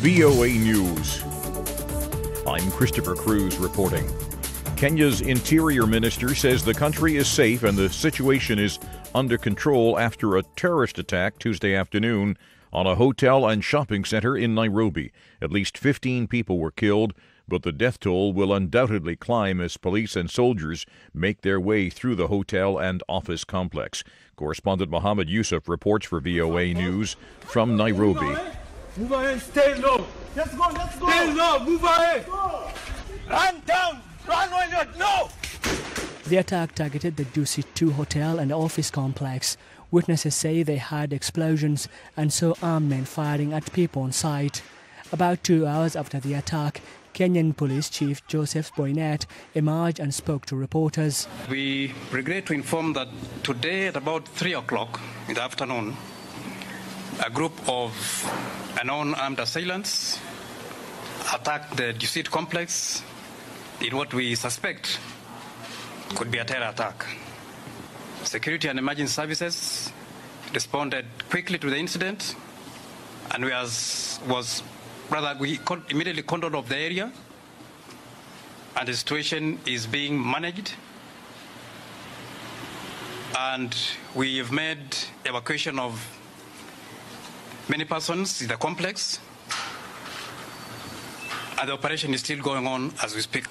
VOA News. I'm Christopher Cruz reporting. Kenya's Interior Minister says the country is safe and the situation is under control after a terrorist attack Tuesday afternoon on a hotel and shopping center in Nairobi. At least 15 people were killed, but the death toll will undoubtedly climb as police and soldiers make their way through the hotel and office complex. Correspondent Mohammed Yusuf reports for VOA News from Nairobi. Move ahead, stay low. Let's go. Stay low, move ahead. Run down, run while you're no. The attack targeted the Dusit D2 hotel and office complex. Witnesses say they heard explosions and saw armed men firing at people on site. About 2 hours after the attack, Kenyan Police Chief Joseph Boinnet emerged and spoke to reporters. We regret to inform that today at about 3 o'clock in the afternoon, a group of unknown armed assailants attacked the Dusit complex in what we suspect could be a terror attack. Security and emergency services responded quickly to the incident, and we immediately cordoned off the area, and the situation is being managed. And we have made evacuation of many persons in the complex, and the operation is still going on as we speak.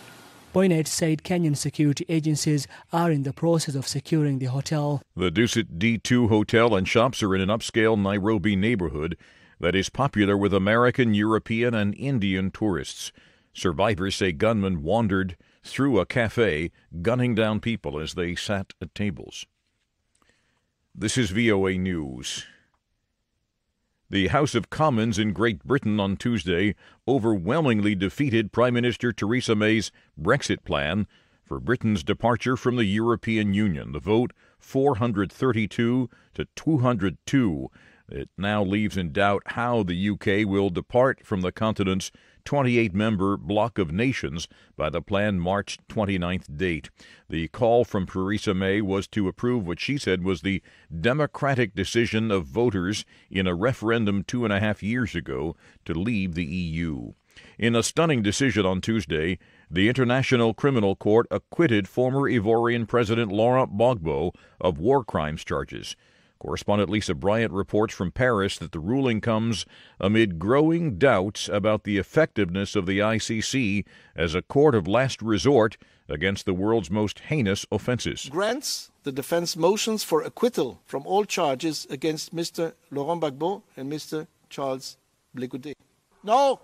Boinnet said Kenyan security agencies are in the process of securing the hotel. The Dusit D2 hotel and shops are in an upscale Nairobi neighborhood that is popular with American, European, and Indian tourists. Survivors say gunmen wandered through a cafe, gunning down people as they sat at tables. This is VOA News. The House of Commons in Great Britain on Tuesday overwhelmingly defeated Prime Minister Theresa May's Brexit plan for Britain's departure from the European Union. The vote, 432 to 202. It now leaves in doubt how the UK will depart from the continent's 28-member bloc of nations by the planned March 29th date. The call from Theresa May was to approve what she said was the democratic decision of voters in a referendum 2.5 years ago to leave the EU. In a stunning decision on Tuesday, the International Criminal Court acquitted former Ivorian President Laurent Gbagbo of war crimes charges. Correspondent Lisa Bryant reports from Paris that the ruling comes amid growing doubts about the effectiveness of the ICC as a court of last resort against the world's most heinous offenses. Grants the defense motions for acquittal from all charges against Mr. Laurent Gbagbo and Mr. Charles Blé Goudé. No!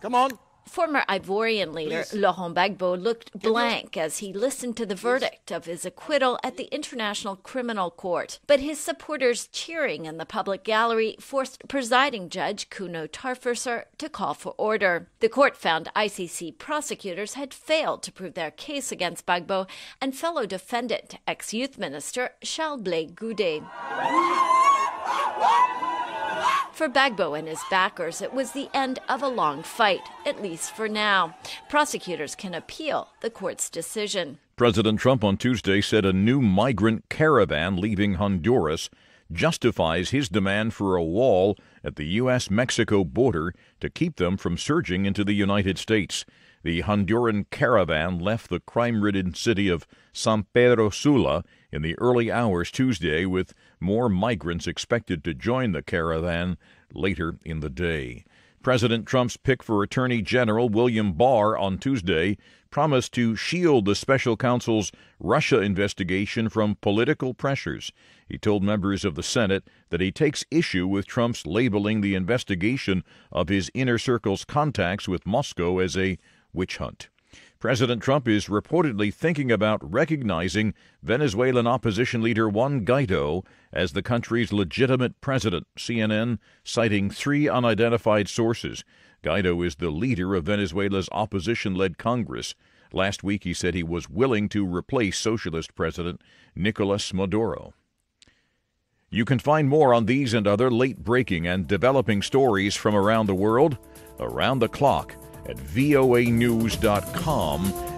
Come on! Former Ivorian leader Laurent Gbagbo looked blank as he listened to the verdict of his acquittal at the International Criminal Court. But his supporters cheering in the public gallery forced presiding judge Kuno Tarfurser to call for order. The court found ICC prosecutors had failed to prove their case against Gbagbo and fellow defendant, ex-youth minister Charles Blé Goudé. For Gbagbo and his backers, it was the end of a long fight, at least for now. Prosecutors can appeal the court's decision. President Trump on Tuesday said a new migrant caravan leaving Honduras justifies his demand for a wall at the U.S.-Mexico border to keep them from surging into the United States. The Honduran caravan left the crime-ridden city of San Pedro Sula in the early hours Tuesday, with more migrants expected to join the caravan later in the day. President Trump's pick for Attorney General William Barr on Tuesday promised to shield the special counsel's Russia investigation from political pressures. He told members of the Senate that he takes issue with Trump's labeling the investigation of his inner circle's contacts with Moscow as a witch hunt. President Trump is reportedly thinking about recognizing Venezuelan opposition leader Juan Guaido as the country's legitimate president, CNN citing 3 unidentified sources. Guaido is the leader of Venezuela's opposition-led Congress. Last week he said he was willing to replace socialist President Nicolas Maduro. You can find more on these and other late-breaking and developing stories from around the world, around the clock, at voanews.com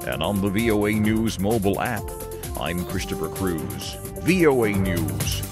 and on the VOA News mobile app. I'm Christopher Cruz. VOA News.